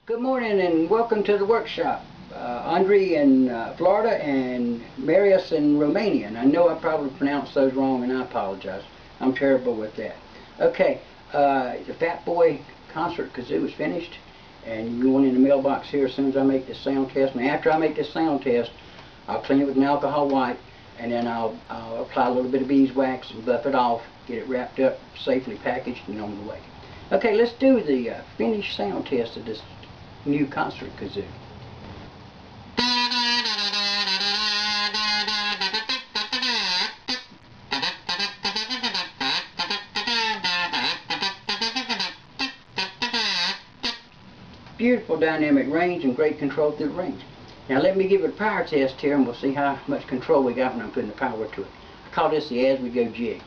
Good morning and welcome to the workshop. Andre in Florida and Marius in Romania. And I know I probably pronounced those wrong and I apologize. I'm terrible with that. Okay, the FatBoy concert kazoo is finished and you're going in the mailbox here as soon as I make this sound test. And after I make this sound test, I'll clean it with an alcohol wipe and then I'll apply a little bit of beeswax and buff it off, get it wrapped up, safely packaged and on the way. Okay, let's do the finished sound test of this new concert kazoo. Beautiful dynamic range and great control through the range. Now let me give it a power test here and we'll see how much control we got when I'm putting the power to it. I call this the Aswego jig.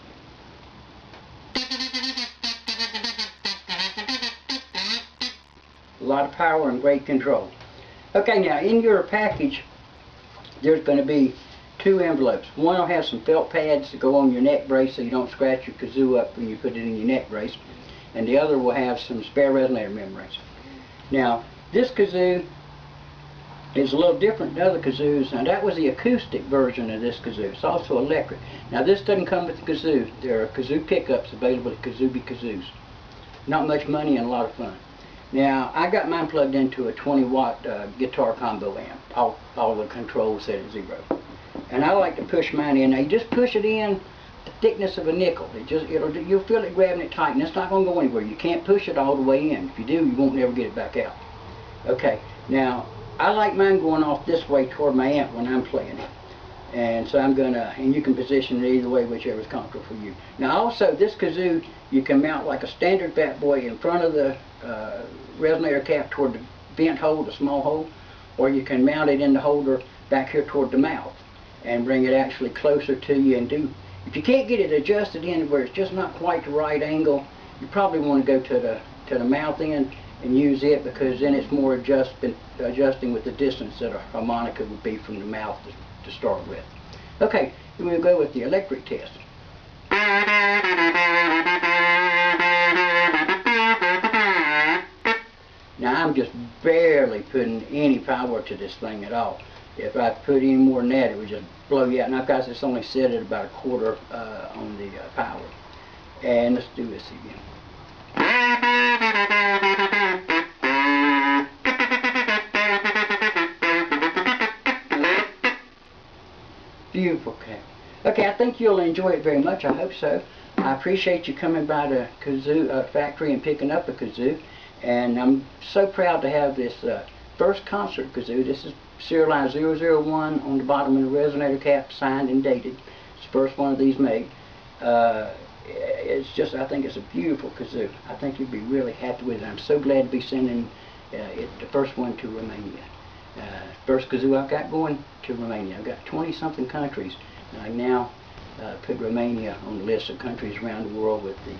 A lot of power and great control. Okay, now in your package there's going to be two envelopes. One will have some felt pads to go on your neck brace so you don't scratch your kazoo up when you put it in your neck brace, and the other will have some spare resonator membranes. Now this kazoo is a little different than other kazoos. Now that was the acoustic version of this kazoo. It's also electric. Now this doesn't come with the kazoo. There are kazoo pickups available at Kazooie Kazoos. Not much money and a lot of fun. Now, I got mine plugged into a 20-watt guitar combo amp. All the controls set at 0. And I like to push mine in. Now, you just push it in the thickness of a nickel. You'll feel it grabbing it tight, and it's not going to go anywhere. You can't push it all the way in. If you do, you won't never get it back out. Okay, now, I like mine going off this way toward my amp when I'm playing it. And so I'm going to, and you can position it either way, whichever is comfortable for you. Now also, this kazoo, you can mount like a standard FatBoy in front of the resonator cap toward the vent hole, the small hole, or you can mount it in the holder back here toward the mouth and bring it actually closer to you and do. If you can't get it adjusted in where it's just not quite the right angle, you probably want to go to the mouth end and use it, because then it's more adjusting with the distance that a harmonica would be from the mouth to start with. Okay, then we'll go with the electric test. Now I'm just barely putting any power to this thing at all. If I put any more than that, it would just blow you out. And I've got this only set at about 1/4 on the power. And let's do this again. Beautiful cat. Okay, I think you'll enjoy it very much. I hope so. I appreciate you coming by the kazoo factory and picking up a kazoo. And I'm so proud to have this first concert kazoo. This is serial line 001 on the bottom of the resonator cap, signed and dated. It's the first one of these made. It's just, I think it's a beautiful kazoo. I think you'll be really happy with it. I'm so glad to be sending the first one to Romania. First kazoo I've got going to Romania. I've got 20-something countries. And I now put Romania on the list of countries around the world with the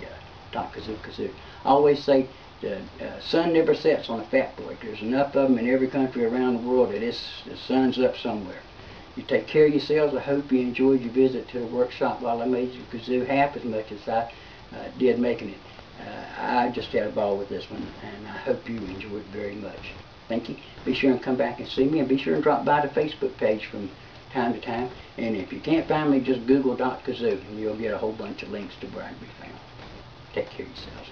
Doc Kazoo. I always say the sun never sets on a FatBoy. There's enough of them in every country around the world that the sun's up somewhere. You take care of yourselves. I hope you enjoyed your visit to the workshop while I made your kazoo half as much as I did making it. I just had a ball with this one, and I hope you enjoyed it very much. Thank you. Be sure and come back and see me, and be sure and drop by the Facebook page from time to time. And if you can't find me, just Google Doc Kazoo, and you'll get a whole bunch of links to where I can be found. Take care of yourselves.